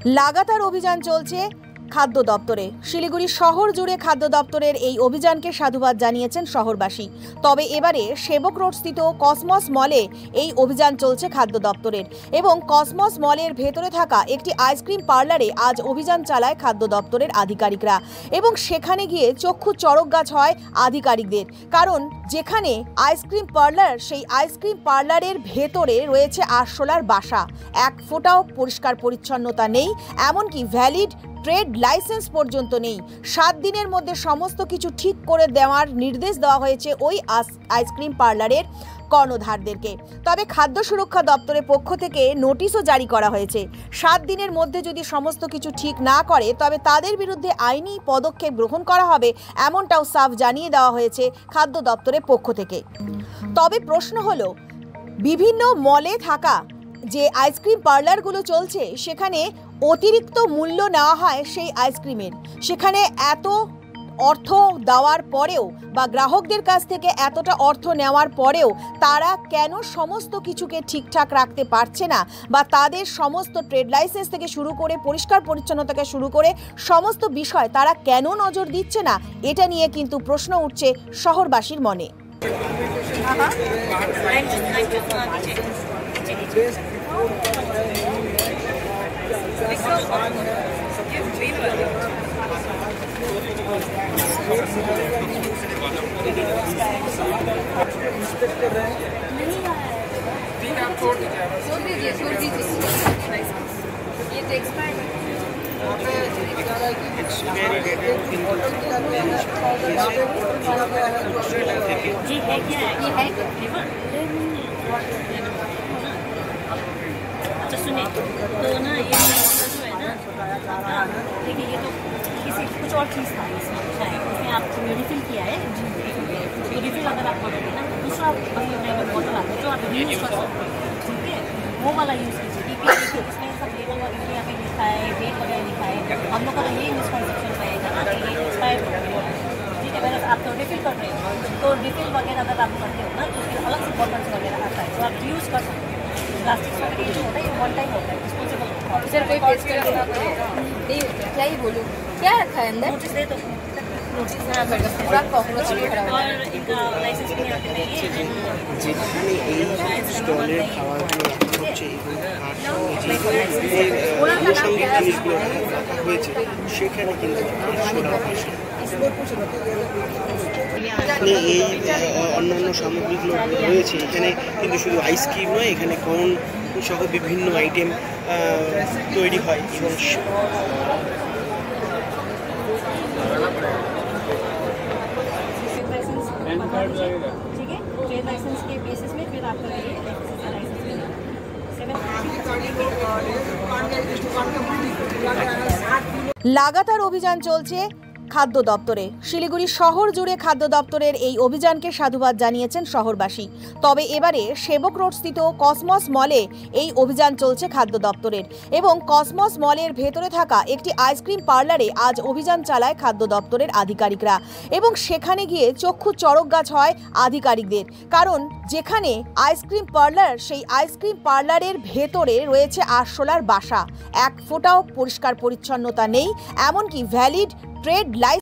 লাগাতার অভিযান চলছে খাদ্য দপ্তরে। শিলিগুড়ি শহর জুড়ে খাদ্য দপ্তরের এই অভিযানকে সাধুবাদ জানিয়েছেন শহরবাসী। তবে এবারে সেবক রোড স্থিত কসমস মলে এই অভিযান চলছে খাদ্য দপ্তরের এবং কসমস মলের ভেতরে থাকা একটি আইসক্রিম পার্লারে আজ অভিযান চালায় খাদ্য দপ্তরের আধিকারিকরা এবং সেখানে গিয়ে চক্ষু চড়ক গাছ হয় আধিকারিকদের। কারণ যেখানে আইসক্রিম পার্লার, সেই আইসক্রিম পার্লারের ভেতরে রয়েছে আরশোলার বাসা। এক ফোঁটাও পরিষ্কার পরিচ্ছন্নতা নেই, এমনকি ভ্যালিড ট্রেড লাইসেন্স পর্যন্ত নেই। 7 দিনের মধ্যে সমস্ত কিছু ঠিক করে দেওয়ার নির্দেশ দেওয়া হয়েছে ওই আইসক্রিম পার্লারের কর্ণধারদেরকে। তবে খাদ্য সুরক্ষা দপ্তরের পক্ষ থেকে নোটিশও জারি করা হয়েছে। 7 দিনের মধ্যে যদি সমস্ত কিছু ঠিক না করে তবে তাদের বিরুদ্ধে আইনি পদক্ষেপ গ্রহণ করা হবে, এমনটাও সাফ জানিয়ে দেওয়া হয়েছে খাদ্য দপ্তরের পক্ষ থেকে। তবে প্রশ্ন হলো, বিভিন্ন মলে থাকা যে আইসক্রিম পার্লারগুলো চলছে সেখানে অতিরিক্ত মূল্য নেওয়া হয় সেই আইসক্রিমের। সেখানে এত অর্থ দেওয়ার পরেও বা গ্রাহকদের কাছ থেকে এতটা অর্থ নেওয়ার পরেও তারা কেন সমস্ত কিছুকে ঠিকঠাক রাখতে পারছে না, বা তাদের সমস্ত ট্রেড লাইসেন্স থেকে শুরু করে পরিষ্কার পরিচ্ছন্নতা থেকে শুরু করে সমস্ত বিষয় তারা কেন নজর দিচ্ছে না, এটা নিয়ে কিন্তু প্রশ্ন উঠছে শহরবাসীর মনে। ये तो एक्सपायर्ड जी है क्या? ये है फ्लेवर। अच्छा सुनिए, तो ना ये जो है ना, देखिए ये तो किसी कुछ और चीज़ था इसमें शायद, इसमें आप रिफिल किया है तो रिफिल अगर आप करोगे ना, दूसरा बॉटल आता है जो आप यूज़ कर सकते हैं, ठीक है, वो वाला यूज़ कीजिए। क्योंकि इसमें सब लेबल वगैरह यहाँ पे लिखा है, डेट वगैरह लिखा है, हम लोग का तो ये मिसकॉन्सेप्शन रहेगा ना कि ये एक्सपायर हो गया है, ठीक है। अगर आप तो रिफिल कर रहे हो तो रिफिल वगैरह अगर आप करते हो ना तो फिर अलग से बॉटल्स वगैरह आता है तो आप यूज़ कर सकते हो। प्लास्टिक वगैरह जो होता है ये वन टाइम होता है, डिस्पोजेबल। ऑफिसर कोई पेश करना पड़ेगा नहीं, क्या ही बोलूँ, क्या रखा है अंदर? नोटिस दे दो, नोटिस पूरा कॉकरोच भी खड़ा हुआ है और इनका लाइसेंस भी आते हैं। যেখানে এই স্টলের খাবারগুলো রাখা হচ্ছে জিনিসগুলো রাখা হয়েছে সেখানে কিন্তু এই অন্যান্য সামগ্রীগুলো রয়েছে। এখানে কিন্তু শুধু আইসক্রিম নয়, এখানে কর্ন সহ বিভিন্ন আইটেম তৈরি হয় এবং ठीक है, ट्रेड लाइसेंस के बेसिस में फिर आपका ये লাগাতার অভিযান চলছে খাদ্য দপ্তরে। শিলিগুড়ি শহর জুড়ে খাদ্য দপ্তরের এই অভিযানকে সাধুবাদ জানিয়েছেন শহরবাসী। তবে এবারে সেবক রোড স্থিত কসমস মলে এই অভিযান চলছে খাদ্য দপ্তরের এবং কসমস মলের ভেতরে থাকা একটি আইসক্রিম পার্লারে আজ অভিযান চালায় খাদ্য দপ্তরের আধিকারিকরা এবং সেখানে গিয়ে চক্ষু চড়ক গাছ হয় আধিকারিকদের। কারণ যেখানে আইসক্রিম পার্লার, সেই আইসক্রিম পার্লারের ভেতরে রয়েছে আরশোলার বাসা। এক ফোঁটাও পরিষ্কার পরিচ্ছন্নতা নেই, এমনকি ভ্যালিড ট্রেড লাইসেন্স